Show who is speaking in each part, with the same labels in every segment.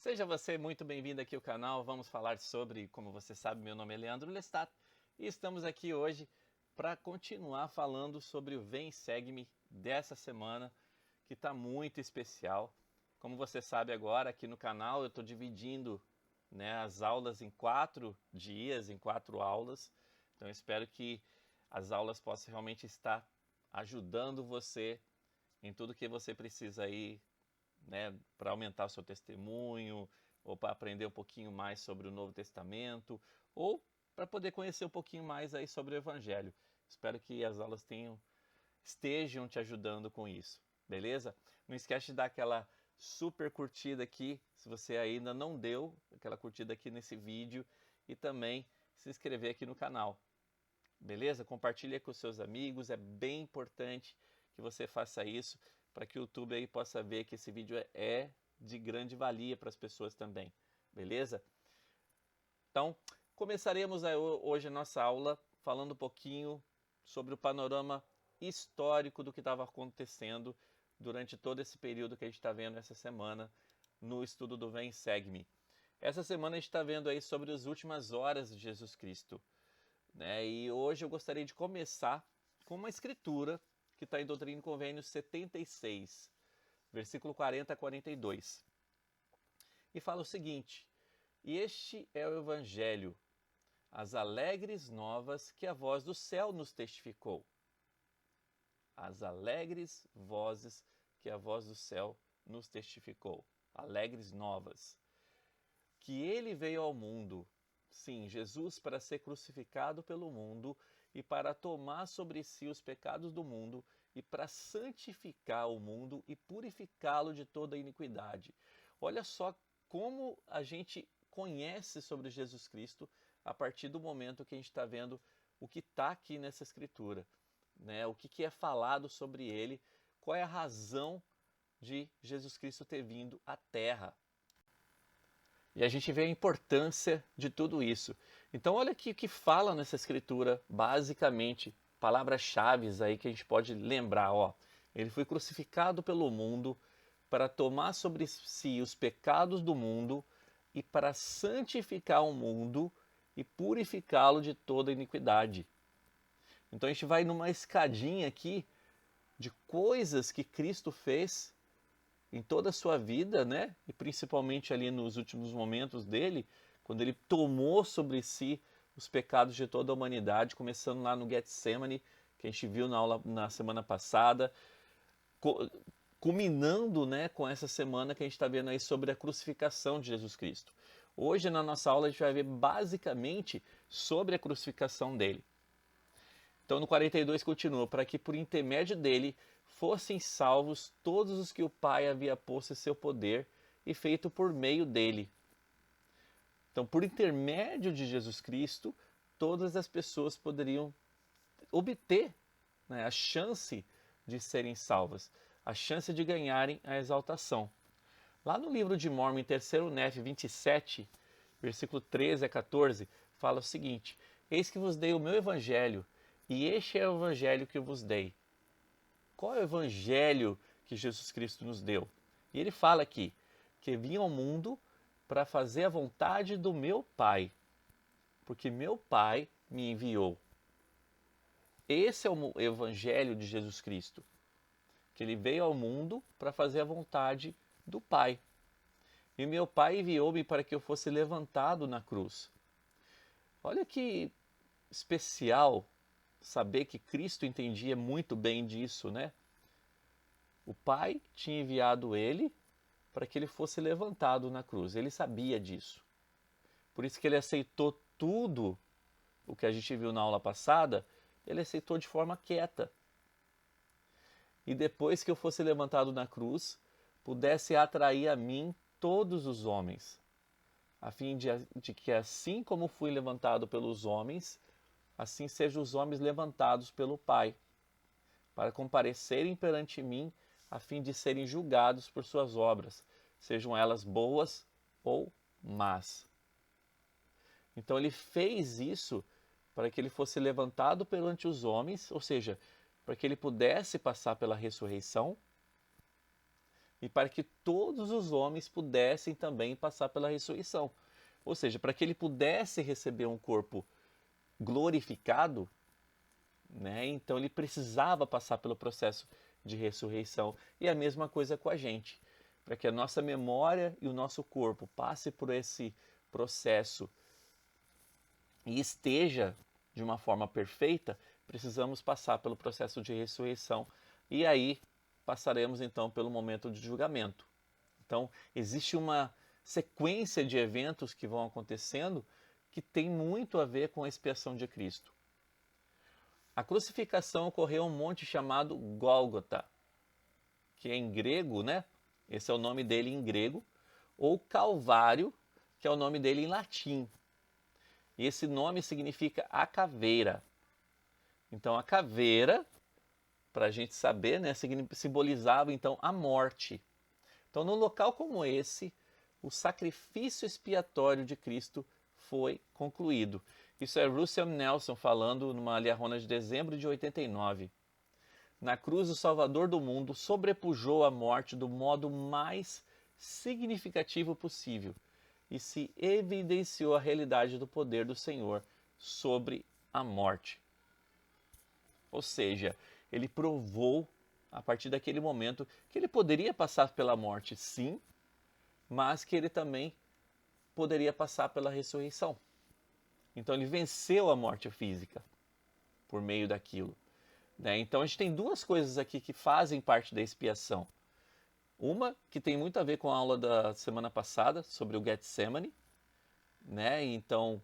Speaker 1: Seja você muito bem-vindo aqui ao canal. Vamos falar sobre, como você sabe, meu nome é Leandro Lestat e estamos aqui hoje para continuar falando sobre o Vem Segue-me dessa semana, que está muito especial. Como você sabe agora, aqui no canal eu estou dividindo, as aulas em 4 dias, em 4 aulas. Então eu espero que as aulas possam realmente estar ajudando você em tudo que você precisa aí, para aumentar o seu testemunho, ou para aprender um pouquinho mais sobre o Novo Testamento, ou para poder conhecer um pouquinho mais aí sobre o Evangelho. Espero que as aulas estejam te ajudando com isso, beleza? Não esquece de dar aquela super curtida aqui, se você ainda não deu aquela curtida aqui nesse vídeo, e também se inscrever aqui no canal, beleza? Compartilha com seus amigos, é bem importante que você faça isso para que o YouTube aí possa ver que esse vídeo é de grande valia para as pessoas também, beleza? Então, começaremos hoje a nossa aula falando um pouquinho sobre o panorama histórico do que estava acontecendo durante todo esse período que a gente está vendo essa semana no estudo do Vem Segue-me. Essa semana a gente está vendo aí sobre as últimas horas de Jesus Cristo, E hoje eu gostaria de começar com uma escritura que está em Doutrina e Convênios 76, versículo 40 a 42. E fala o seguinte: E este é o Evangelho, as alegres novas que a voz do céu nos testificou. As alegres vozes que a voz do céu nos testificou. Alegres novas. Que ele veio ao mundo, sim, Jesus, para ser crucificado pelo mundo e para tomar sobre si os pecados do mundo e para santificar o mundo e purificá-lo de toda iniquidade. Olha só como a gente conhece sobre Jesus Cristo a partir do momento que a gente está vendo o que está aqui nessa escritura, O que é falado sobre ele, qual é a razão de Jesus Cristo ter vindo à Terra. E a gente vê a importância de tudo isso. Então olha aqui o que fala nessa escritura, basicamente, palavras-chave aí que a gente pode lembrar. Ele foi crucificado pelo mundo para tomar sobre si os pecados do mundo e para santificar o mundo e purificá-lo de toda iniquidade. Então a gente vai numa escadinha aqui de coisas que Cristo fez em toda a sua vida, E principalmente ali nos últimos momentos dele, quando ele tomou sobre si os pecados de toda a humanidade, começando lá no Getsemane, que a gente viu na aula na semana passada, culminando, com essa semana que a gente está vendo aí sobre a crucificação de Jesus Cristo. Hoje na nossa aula a gente vai ver basicamente sobre a crucificação dele. Então no 42 continua, para que por intermédio dele fossem salvos todos os que o Pai havia posto em seu poder e feito por meio dele. Então por intermédio de Jesus Cristo, todas as pessoas poderiam obter, a chance de serem salvas, a chance de ganharem a exaltação. Lá no livro de Mórmon, em 3º Nef 27, versículo 13 a 14, fala o seguinte: Eis que vos dei o meu evangelho, e este é o evangelho que eu vos dei. Qual é o evangelho que Jesus Cristo nos deu? E ele fala aqui, que vim ao mundo para fazer a vontade do meu Pai, porque meu Pai me enviou. Esse é o evangelho de Jesus Cristo, que ele veio ao mundo para fazer a vontade do Pai. E meu Pai enviou-me para que eu fosse levantado na cruz. Olha que especial saber que Cristo entendia muito bem disso, O Pai tinha enviado ele para que ele fosse levantado na cruz. Ele sabia disso. Por isso que ele aceitou tudo o que a gente viu na aula passada, ele aceitou de forma quieta. E depois que eu fosse levantado na cruz, pudesse atrair a mim todos os homens, a fim de que assim como fui levantado pelos homens, assim sejam os homens levantados pelo Pai, para comparecerem perante mim, a fim de serem julgados por suas obras, sejam elas boas ou más. Então ele fez isso para que ele fosse levantado perante os homens, ou seja, para que ele pudesse passar pela ressurreição, e para que todos os homens pudessem também passar pela ressurreição. Ou seja, para que ele pudesse receber um corpo glorificado, né? Então ele precisava passar pelo processo de ressurreição. E a mesma coisa com a gente. Para que a nossa memória e o nosso corpo passe por esse processo e esteja de uma forma perfeita, precisamos passar pelo processo de ressurreição. E aí passaremos então pelo momento de julgamento. Então existe uma sequência de eventos que vão acontecendo que tem muito a ver com a expiação de Cristo. A crucificação ocorreu em um monte chamado Gólgota, que é em grego, né? Esse é o nome dele em grego, ou Calvário, que é o nome dele em latim. E esse nome significa a caveira. Então a caveira, para a gente saber, né, simbolizava então a morte. Então num local como esse, o sacrifício expiatório de Cristo foi concluído. Isso é Russell Nelson falando numa liarrona de dezembro de 89. Na cruz, o Salvador do mundo sobrepujou a morte do modo mais significativo possível e se evidenciou a realidade do poder do Senhor sobre a morte. Ou seja, ele provou, a partir daquele momento, que ele poderia passar pela morte, sim, mas que ele também poderia passar pela ressurreição. Então ele venceu a morte física por meio daquilo. Né? Então a gente tem duas coisas aqui que fazem parte da expiação. Uma que tem muito a ver com a aula da semana passada sobre o Getsemane. Né? Então,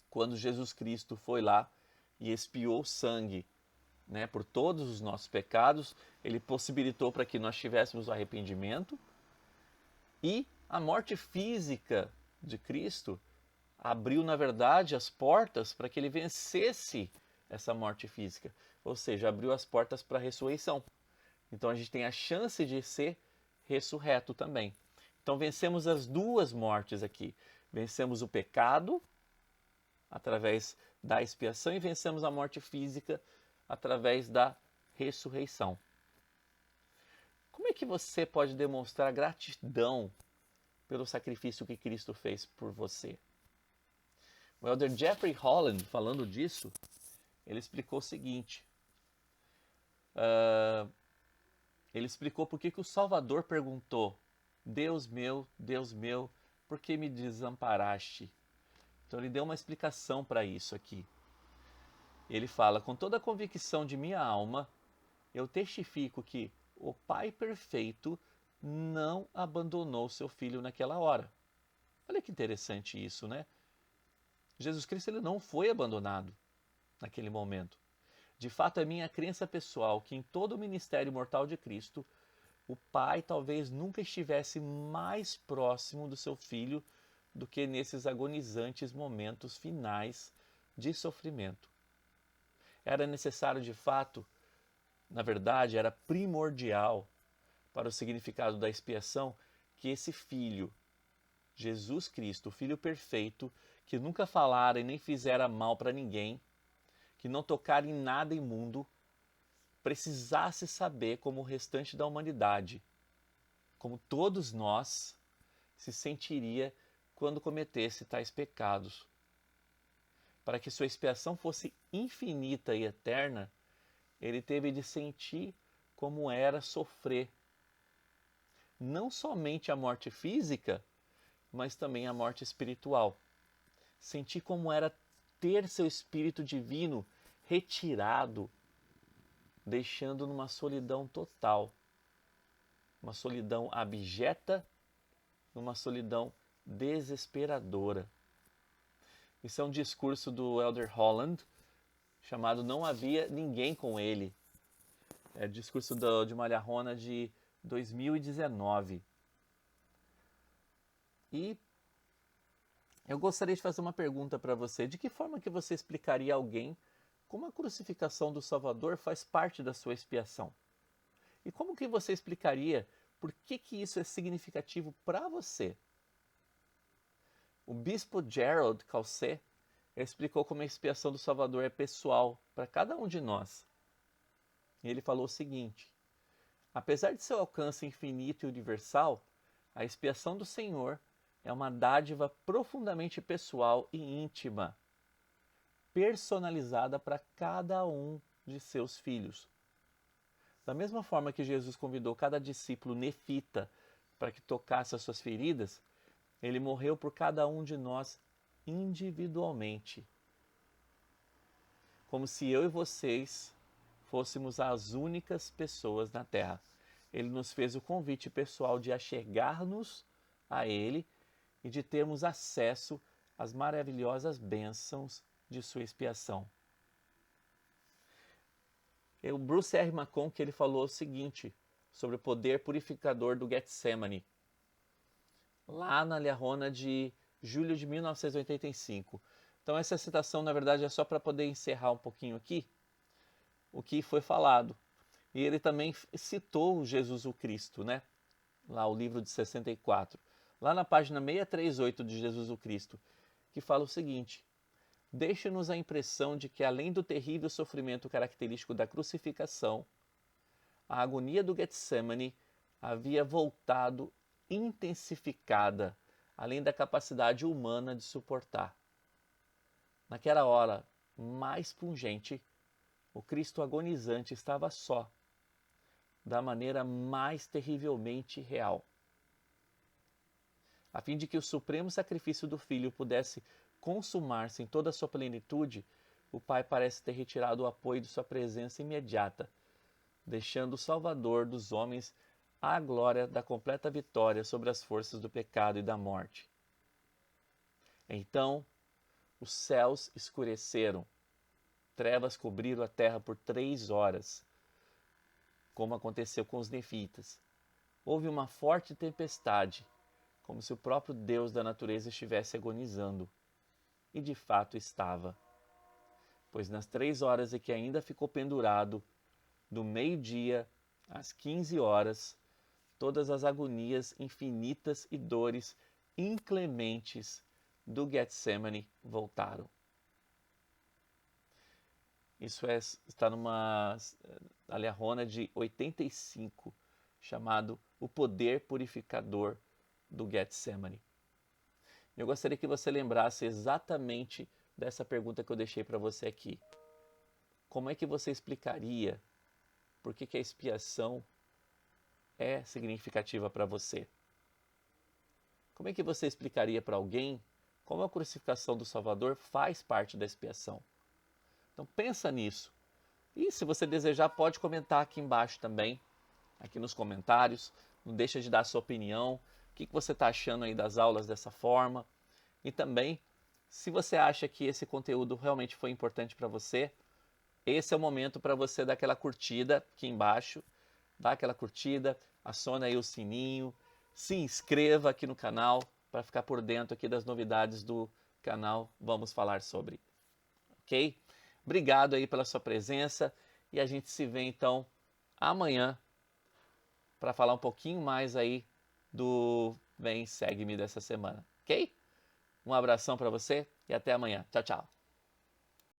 Speaker 1: quando Jesus Cristo foi lá e expiou sangue, né, por todos os nossos pecados, ele possibilitou para que nós tivéssemos o arrependimento. E a morte física de Cristo abriu, na verdade, as portas para que ele vencesse essa morte física. Ou seja, abriu as portas para a ressurreição. Então a gente tem a chance de ser ressurreto também. Então vencemos as duas mortes aqui. Vencemos o pecado através da expiação e vencemos a morte física através da ressurreição. Como é que você pode demonstrar gratidão pelo sacrifício que Cristo fez por você? O elder Jeffrey Holland, falando disso, ele explicou o seguinte. Ele explicou por que o Salvador perguntou: Deus meu, por que me desamparaste? Então ele deu uma explicação para isso aqui. Ele fala: com toda a convicção de minha alma, eu testifico que o Pai perfeito não abandonou seu filho naquela hora. Olha que interessante isso, né? Jesus Cristo ele não foi abandonado naquele momento. De fato, é minha crença pessoal que em todo o ministério mortal de Cristo, o Pai talvez nunca estivesse mais próximo do seu filho do que nesses agonizantes momentos finais de sofrimento. Era necessário, de fato, na verdade, era primordial para o significado da expiação que esse filho, Jesus Cristo, o Filho perfeito, que nunca falara e nem fizera mal para ninguém, que não tocara em nada imundo, precisasse saber como o restante da humanidade, como todos nós, se sentiria quando cometesse tais pecados. Para que sua expiação fosse infinita e eterna, ele teve de sentir como era sofrer não somente a morte física, mas também a morte espiritual. Sentir como era ter seu espírito divino retirado, deixando numa solidão total, uma solidão abjeta, uma solidão desesperadora. Isso é um discurso do elder Holland, chamado Não Havia Ninguém com Ele. É o discurso de uma liarrona de 2019. E eu gostaria de fazer uma pergunta para você. De que forma que você explicaria a alguém como a crucificação do Salvador faz parte da sua expiação? E como que você explicaria por que isso é significativo para você? O bispo Gerald Calcé explicou como a expiação do Salvador é pessoal para cada um de nós. E ele falou o seguinte: Apesar de seu alcance infinito e universal, a expiação do Senhor é uma dádiva profundamente pessoal e íntima, personalizada para cada um de seus filhos. Da mesma forma que Jesus convidou cada discípulo nefita para que tocasse as suas feridas, ele morreu por cada um de nós individualmente. Como se eu e vocês fôssemos as únicas pessoas na Terra. Ele nos fez o convite pessoal de achegar-nos a Ele e de termos acesso às maravilhosas bênçãos de sua expiação. O Bruce R. McConkie ele falou o seguinte sobre o poder purificador do Getsemane, lá na Liahona de julho de 1985. Então essa citação, na verdade, é só para poder encerrar um pouquinho aqui o que foi falado. E ele também citou Jesus o Cristo, né? Lá o livro de 64. Lá na página 638 de Jesus o Cristo, que fala o seguinte: deixa-nos a impressão de que, além do terrível sofrimento característico da crucificação, a agonia do Getsemane havia voltado intensificada, além da capacidade humana de suportar. Naquela hora mais pungente, o Cristo agonizante estava só, da maneira mais terrivelmente real. A fim de que o supremo sacrifício do Filho pudesse consumar-se em toda a sua plenitude, o Pai parece ter retirado o apoio de sua presença imediata, deixando o Salvador dos homens à glória da completa vitória sobre as forças do pecado e da morte. Então, os céus escureceram, trevas cobriram a terra por 3 horas, como aconteceu com os nefitas. Houve uma forte tempestade, como se o próprio Deus da natureza estivesse agonizando. E de fato estava. Pois nas 3 horas em que ainda ficou pendurado, do meio-dia às 15 horas, todas as agonias infinitas e dores inclementes do Getsemane voltaram. Isso está numa Liahona de 85, chamado O Poder Purificador do Getsemane. Eu gostaria que você lembrasse exatamente dessa pergunta que eu deixei para você aqui. Como é que você explicaria por que a expiação é significativa para você? Como é que você explicaria para alguém como a crucificação do Salvador faz parte da expiação? Então pensa nisso. E se você desejar, pode comentar aqui embaixo também, aqui nos comentários. Não deixa de dar a sua opinião. O que você está achando aí das aulas dessa forma? E também, se você acha que esse conteúdo realmente foi importante para você, esse é o momento para você dar aquela curtida aqui embaixo. Dá aquela curtida, aciona aí o sininho, se inscreva aqui no canal para ficar por dentro aqui das novidades do canal Vamos Falar Sobre. Ok? Obrigado aí pela sua presença e a gente se vê então amanhã para falar um pouquinho mais aí do Vem Segue-me dessa semana, ok? Um abração para você e até amanhã. Tchau, tchau.